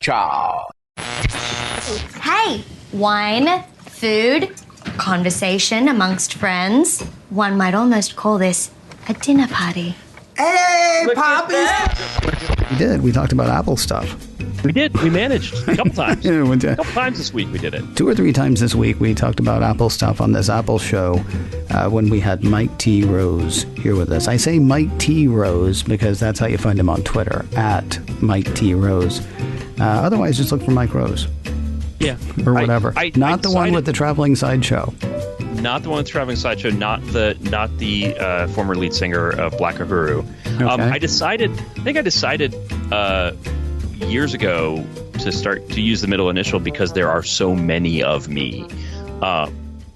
Ciao. Hey, wine, food, conversation amongst friends. One might almost call this a dinner party. Hey, Poppy! We did. We talked about Apple stuff. We did. We managed a couple times. Yeah, a couple times this week we did it. 2 or 3 times this week we talked about Apple stuff on this Apple show when we had Mike T. Rose here with us. I say Mike T. Rose because that's how you find him on Twitter, at Mike T. Rose. Otherwise, just look for Mike Rose. Yeah. Or whatever. Not the one with the traveling sideshow. Not the one with the traveling sideshow. Not the former lead singer of Black Uhuru. Okay. I decided years ago to start to use the middle initial because there are so many of me.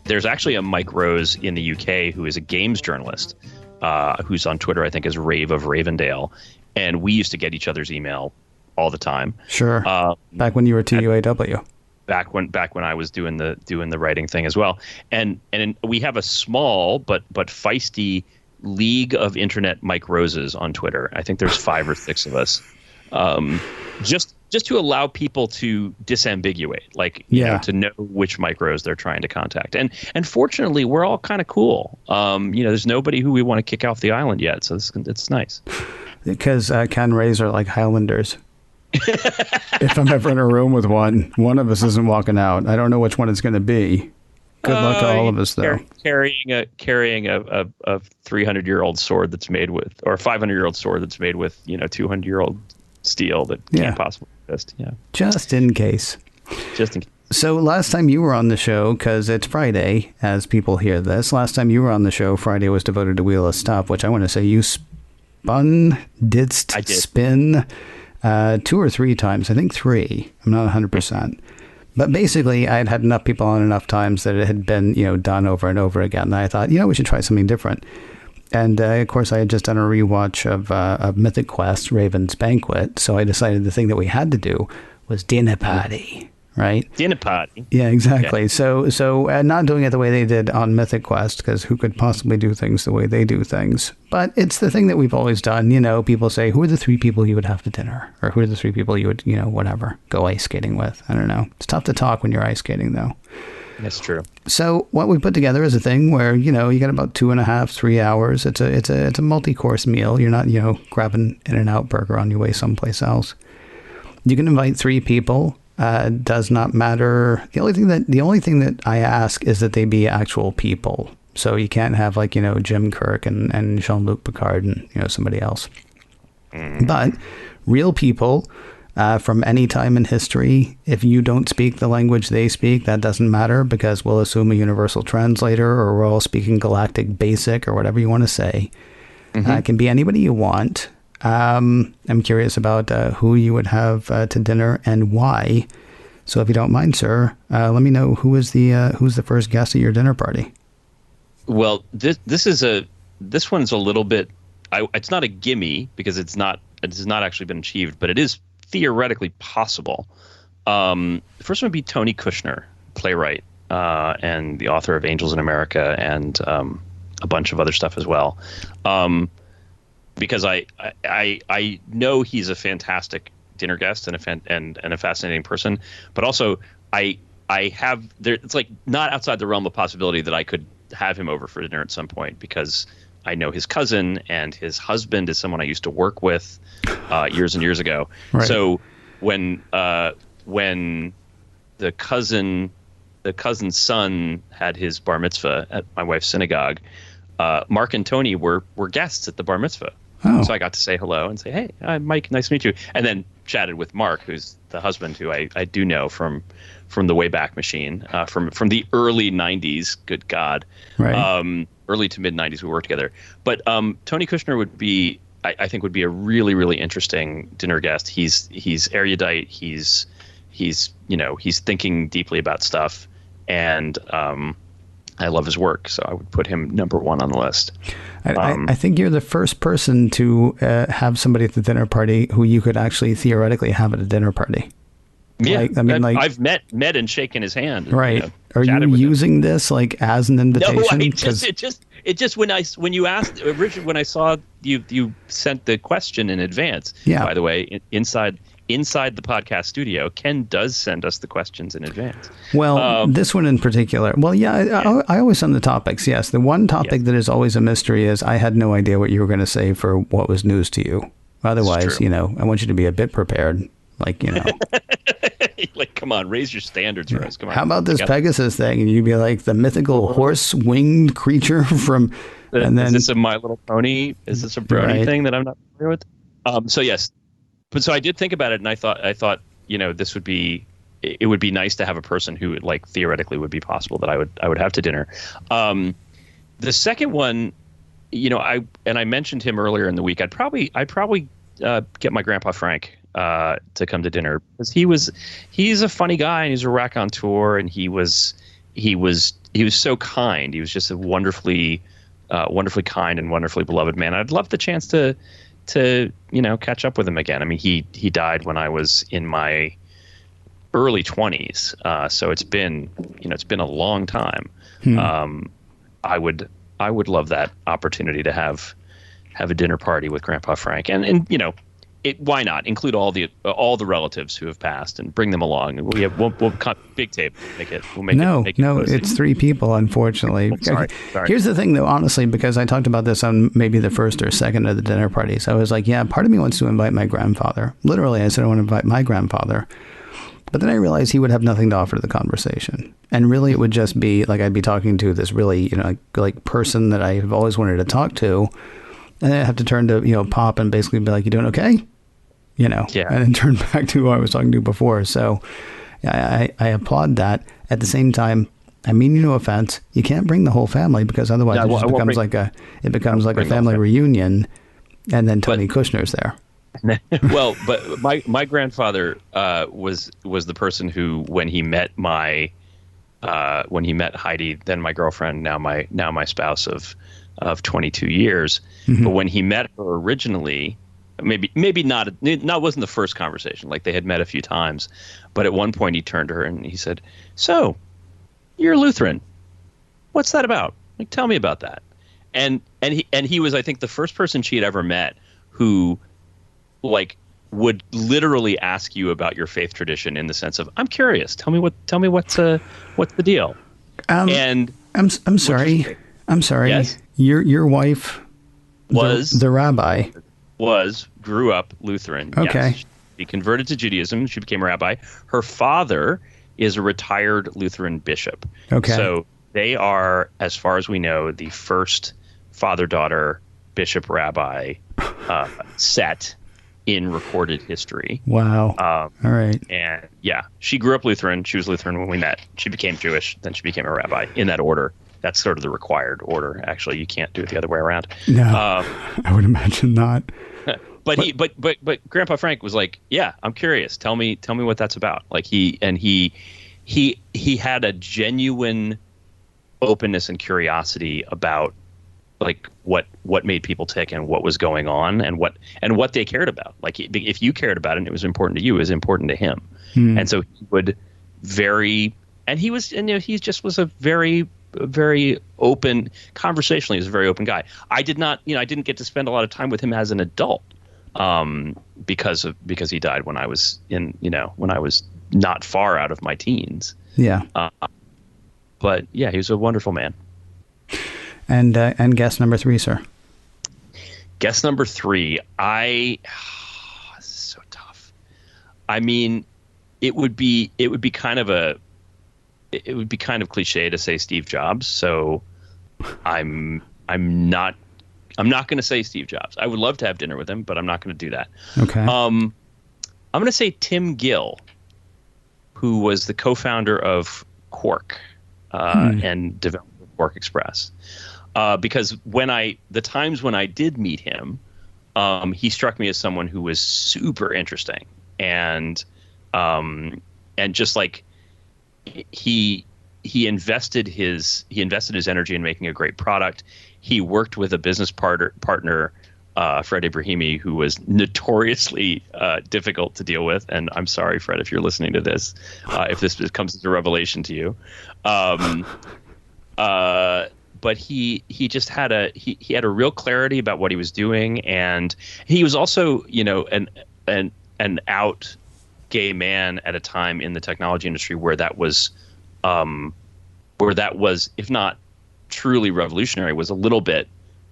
There's actually a Mike Rose in the UK who is a games journalist who's on Twitter, I think, as Rave of Ravendale. And we used to get each other's email all the time. Sure. Back when you were TUAW. Back when I was doing the writing thing as well. And we have a small but feisty league of internet Mike Roses on Twitter. I think there's 5 or 6 of us. Just to allow people to disambiguate, like you know, to know which Mike Rose they're trying to contact. And fortunately, we're all kind of cool. There's nobody who we want to kick off the island yet, so it's nice. Because Ken Rays are like Highlanders. If I'm ever in a room with one of us isn't walking out. I don't know which one it's going to be. Good luck to all of us, though. Carrying a 300-year-old sword that's made with, or a 500-year-old sword that's made with 200-year-old steel that can't possibly exist. Yeah. Just in case. Just in case. So last time you were on the show, because it's Friday, as people hear this, last time you were on the show, Friday was devoted to Wheel of Stuff, which I want to say you spin 2 or 3 times. I think 3. I'm not 100%. But basically, I had had enough people on enough times that it had been, done over and over again. And I thought, we should try something different. And, of course, I had just done a rewatch of Mythic Quest, Raven's Banquet. So I decided the thing that we had to do was dinner party, right? Dinner party. Yeah, exactly. Okay. So not doing it the way they did on Mythic Quest, because who could possibly do things the way they do things? But it's the thing that we've always done. People say, who are the 3 people you would have to dinner? Or who are the 3 people you would, whatever, go ice skating with? I don't know. It's tough to talk when you're ice skating, though. That's true. So what we put together is a thing where, you get about 2.5, 3 hours. It's a multi-course meal. You're not, grabbing In-N-Out burger on your way someplace else. You can invite 3 people. Does not matter. The only thing that I ask is that they be actual people. So you can't have Jim Kirk and Jean-Luc Picard and somebody else. But real people from any time in history. If you don't speak the language they speak, that doesn't matter because we'll assume a universal translator, or we're all speaking Galactic Basic or whatever you want to say. It can be anybody you want. I'm curious about who you would have to dinner and why. So if you don't mind, sir, let me know who's the first guest at your dinner party. Well, this one's a little bit. It's not a gimme because it has not actually been achieved, but it is theoretically possible. The first one would be Tony Kushner, playwright and the author of Angels in America and a bunch of other stuff as well. Because I know he's a fantastic dinner guest and a fascinating person, but also I have there. It's like not outside the realm of possibility that I could have him over for dinner at some point because I know his cousin and his husband is someone I used to work with years and years ago. Right. So when the cousin's son had his bar mitzvah at my wife's synagogue, Mark and Tony were guests at the bar mitzvah. Oh. So I got to say hello and say, hey, Mike, nice to meet you. And then chatted with Mark, who's the husband who I do know from the Wayback Machine, from the early 90s, good God. Right. Early to mid 90s we worked together. But Tony Kushner would be, I think, would be a really, really interesting dinner guest. He's erudite. He's thinking deeply about stuff. And I love his work, so I would put him number 1 on the list. I think you're the first person to have somebody at the dinner party who you could actually theoretically have at a dinner party. Yeah, I've met and shaken his hand. Right. Are you using this as an invitation? No, it just when you asked originally when I saw you sent the question in advance. Yeah. By the way, inside inside the podcast studio, Ken does send us the questions in advance. Well, this one in particular. Well, yeah, I always send the topics. Yes. The one topic that is always a mystery is I had no idea what you were going to say for what was news to you. Otherwise, I want you to be a bit prepared. Like, like, come on, raise your standards for us. Come on. How about this Pegasus thing? And you'd be like the mythical horse-winged creature from... And then, is this a My Little Pony? Is this a brony thing that I'm not familiar with? So yes. But so I did think about it, and I thought, this would be, it would be nice to have a person who, like, theoretically would be possible that I would have to dinner. The second one, I mentioned him earlier in the week. I'd probably get my grandpa Frank to come to dinner, because he's a funny guy, and he's a raconteur, and he was so kind. He was just a wonderfully kind and wonderfully beloved man. I'd love the chance to catch up with him again. I mean, he died when I was in my early 20s, so it's been a long time. I would love that opportunity to have a dinner party with Grandpa Frank, and why not include all the relatives who have passed and bring them along? We'll cut big tape. We'll make it it's 3 people, unfortunately. Sorry. Here's the thing, though, honestly, because I talked about this on maybe the first or second of the dinner parties. I was like, yeah, part of me wants to invite my grandfather. Literally, I said I want to invite my grandfather. But then I realized he would have nothing to offer to the conversation. And really, it would just be like I'd be talking to this really, like person that I've always wanted to talk to. And then I'd have to turn to, Pop and basically be like, you doing okay? And then turn back to who I was talking to before. So I applaud that. At the same time, I mean, no offense, you can't bring the whole family, because otherwise it becomes like a family reunion, and then Tony Kushner's there. Well, but my grandfather was the person who, when he met Heidi, then my girlfriend, now my spouse of 22 years, but when he met her originally, maybe not wasn't the first conversation. Like, they had met a few times, but at one point he turned to her and he said, "So, you're Lutheran. What's that about? Like, tell me about that." And he was, I think, the first person she had ever met who, like, would literally ask you about your faith tradition in the sense of, "I'm curious. Tell me what's the deal." And I'm sorry. Yes? Your wife was the rabbi. Grew up Lutheran. Okay. Yes. She converted to Judaism. She became a rabbi. Her father is a retired Lutheran bishop. Okay. So they are, as far as we know, the first father-daughter bishop rabbi set in recorded history. Wow. All right. And she grew up Lutheran. She was Lutheran when we met. She became Jewish. Then she became a rabbi, in that order. That's sort of the required order. Actually, you can't do it the other way around. No, I would imagine not. But Grandpa Frank was like, "Yeah, I'm curious. Tell me what that's about." Like, he had a genuine openness and curiosity about, like, what made people tick and what was going on and what they cared about. Like, if you cared about it and it was important to you, it was important to him. And so he would he just was a very open, conversationally, he was a very open guy. I didn't get to spend a lot of time with him as an adult, because he died when I was not far out of my teens. Yeah. But yeah, he was a wonderful man. And guest number 3, sir. Guest number 3, this is so tough. I mean, it would be kind of cliche to say Steve Jobs, so I'm not going to say Steve Jobs. I would love to have dinner with him, but I'm not going to do that. Okay. I'm going to say Tim Gill, who was the co-founder of Quark and developed Quark Express. Because the times when I did meet him, he struck me as someone who was super interesting and just like he invested his energy in making a great product. He worked with a business partner, Fred Ibrahimi, who was notoriously difficult to deal with. And I'm sorry, Fred, if you're listening to this, if this comes as a revelation to you. But he just had he had a real clarity about what he was doing, and he was also, and an out gay man at a time in the technology industry where that was, if not truly revolutionary, was a little bit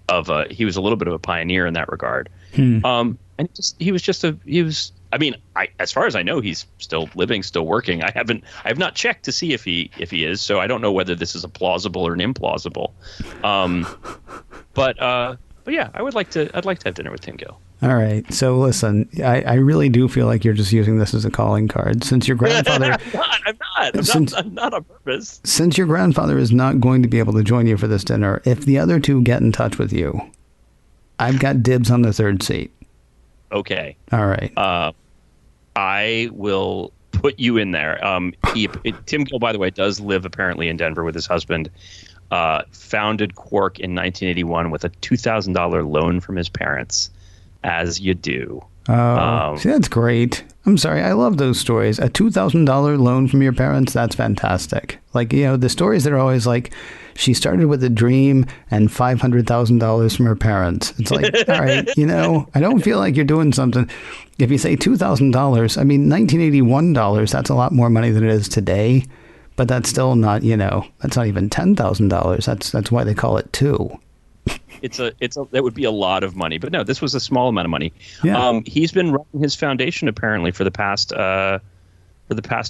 of he was a little bit of a pioneer in that regard. And as far as I know, he's still living, still working. I have not checked to see if he is, so I don't know whether this is a plausible or an implausible. But yeah, I'd like to have dinner with Tim Gill. All right. So listen, I really do feel like you're just using this as a calling card. Since your grandfather... I'm not on purpose. Since your grandfather is not going to be able to join you for this dinner, if the other two get in touch with you, I've got dibs on the third seat. Okay. All right. I will put you in there. Tim Gill, by the way, does live apparently in Denver with his husband. Founded Quark in 1981 with a $2,000 loan from his parents, as you do. Oh, see, that's great. I'm sorry. I love those stories. A $2,000 loan from your parents. That's fantastic. Like, you know, the stories that are always like, she started with a dream and $500,000 from her parents. It's like, all right, you know, I don't feel like you're doing something. If you say $2,000, I mean, $1981, that's a lot more money than it is today. But that's still not, you know, that's not even $10,000. That's why they call it two. That would be a lot of money, but no, this was a small amount of money. Yeah. He's been running his foundation apparently for the past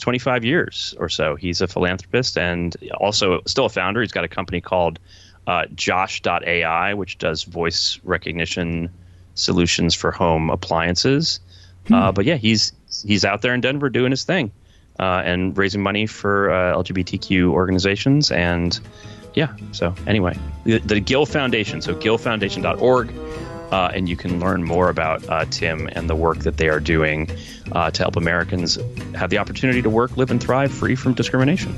25 years or so. He's a philanthropist and also still a founder. He's got a company called Josh.ai, which does voice recognition solutions for home appliances. But yeah, he's out there in Denver doing his thing and raising money for LGBTQ organizations. And yeah, so anyway, the Gill Foundation, so gillfoundation.org, and you can learn more about Tim and the work that they are doing to help Americans have the opportunity to work, live, and thrive free from discrimination.